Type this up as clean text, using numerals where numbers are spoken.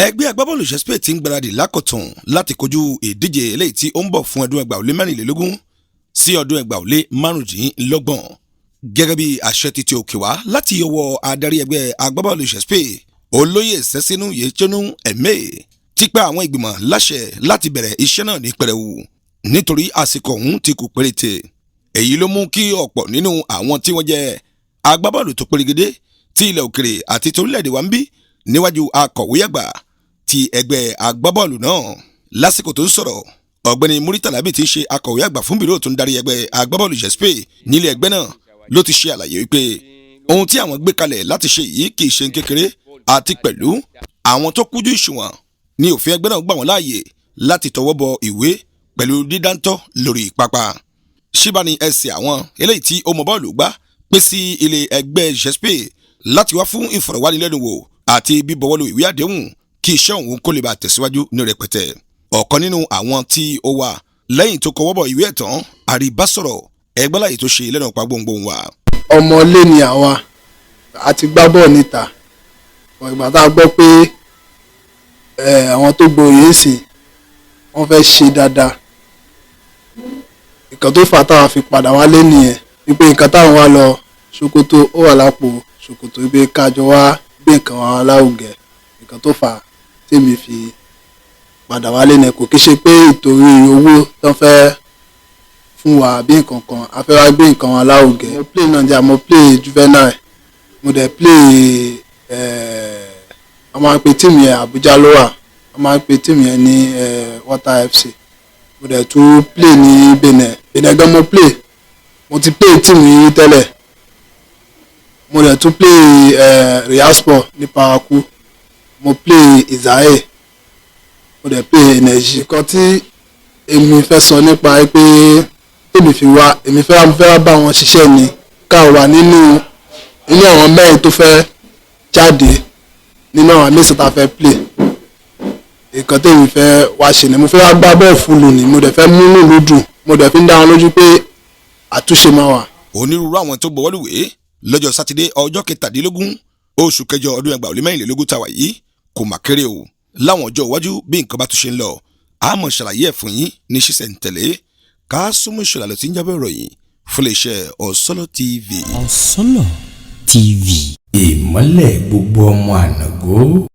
ẹgbẹ́ agbábọ́ọ̀lù Spain ti ń gbáradì lákọ̀tún láti kojú ìdíje eléyìí tí ó ń bọ̀ fún ọdún 2024 sí ọdún 2025 gẹ́gẹ́ bí àṣẹ títí òkè wá láti ọwọ́ adarí ẹgbẹ́ agbábọ́ọ̀lù Spain olóyè Sẹ́sínú Yéchónú Ẹ̀mẹ́ ti pa àwọn ìgbìmọ̀ láṣẹ láti bẹ̀rẹ̀ iṣẹ́ náà ní pẹrẹwu nítorí àsìkò ọ̀hún ti kù péréte. Èyí ló mú kí ọ̀pọ̀ nínú àwọn tí wọ́n jẹ́ agbábọ́ọ̀lù tó pérégedé ti ilẹ̀ òkèrè àti torílẹ̀-èdè wa ń bí níwájú akọ̀wé àgbà ti ẹgbẹ́ agbábọ́ọ̀lù náà. Lásìkò tó ń sọ̀rọ̀, ọ̀gbẹ́ni Muritala bí ti ṣe akọ̀wé àgbà fún bírò tó ń darí ẹgbẹ́ agbábọ́ọ̀lù Spain nílé ẹgbẹ́ náà ló ti ṣe àlàyé wípé ohun tí àwọn gbé kalẹ̀ láti ṣe yìí kì í ṣe kékeré àti pẹ̀lú àwọn tó kújú ìṣùwọ̀n ní òfin ẹgbẹ́ náà gbà wọ́n láàyè láti tọwọ́ bọ ìwé pẹ̀lú dídáńtọ́ lórí pápá. Ṣíbà ni ẹsẹ̀ àwọn eléyìí tí ó mọ bọ́ọ̀lù gbá pé sí ilé ẹgbẹ́ Spain láti wá fún ìfọ̀rọ̀wánilẹ́nuwò àti bíbọwọ́lù ìwé àdéhùn kí iṣẹ́ òun kó lè bá tẹ̀síwájú ní rẹpẹtẹ. Ọ̀kan nínú àwọn tí ó wà lẹ́yìn tó kọwọ́bọ̀ ìwé ẹ̀tàn àríbásọ̀rọ̀ ẹgbẹ́láyè tó ṣe lẹ́nu ọ̀pá gbòǹgbòǹ wa. Ọmọlé ni àwa àti gbá bọ́ọ̀ níta ìgbà tá a gbọ́ pé àwọn tó gboyè sí wọ́n fẹ́ ṣe dáadáa. Nǹkan tó fà táwa fi padà wálé nìyẹn wípé nǹkan táwọn wá lọ ṣòkòtò ó wà lápò ṣòkòtò wípé kájọ wá gbé nǹkan wa láwùgẹ. Nǹkan tó fà tèmi fi padà wálé nìyẹn kò kí ṣe pé ìtorí owó tó fẹ́ fún wa bí nǹkan kan a fẹ́ wá gbé nǹkan wa láwùgẹ. Mo play Naija, mo play juvenile, mo dẹ̀ play a máa ń pe tíìmù yẹn Abuja ló wà, a máa ń pe tíìmù yẹn ní Water FC. Mo dẹ̀ tún play ní Benin gan mo play, mo ti play tíìmù yìí tẹ́lẹ̀. Mo dẹ̀ tún play Real Sport ní Parakou, mo play Isae, mo dẹ̀ play Energy. Nǹkan tí èmi fẹ́ sọ nípa pé tèmi fi wá èmi fẹ́ bá wọn ṣiṣẹ́ ni ká wà nínú àwọn mẹ́rin tó fẹ́ jáde nínú àwọn mẹ́sàn tá a fẹ́ play. Nǹkan tèmi fẹ́ wá ṣe ni mo fẹ́ wá gbá bọ́ọ̀ fúlù ni mo dẹ̀ fẹ́ múnú ìlú dùn, mo dẹ̀ fi ń dá wọn lójú pé àtúnṣe máa wà. Onírúurú àwọn tó gbọ́wọ́lùwé lọ́jọ́ sátidé ọjọ́ 17 oṣù kẹjọ ọdún 2024 tàwa yìí kò mà kéré o. Láwọn ọjọ́ iwájú bí nǹkan bá tún ṣe ń lọ a mọ̀ ṣàlàyé ẹ̀ fún yín ní ṣísẹ̀ntẹ̀lé. Ká súnmọ́ ìṣẹ̀lẹ̀ lọ tí ń jábọ̀ ìròyìn fún iléeṣẹ́ Ọ̀sọ́lọ̀ TV. Ọ̀sọ́lọ̀ TV. Ìmọ́lẹ̀ gbogbo ọmọ ànàgó.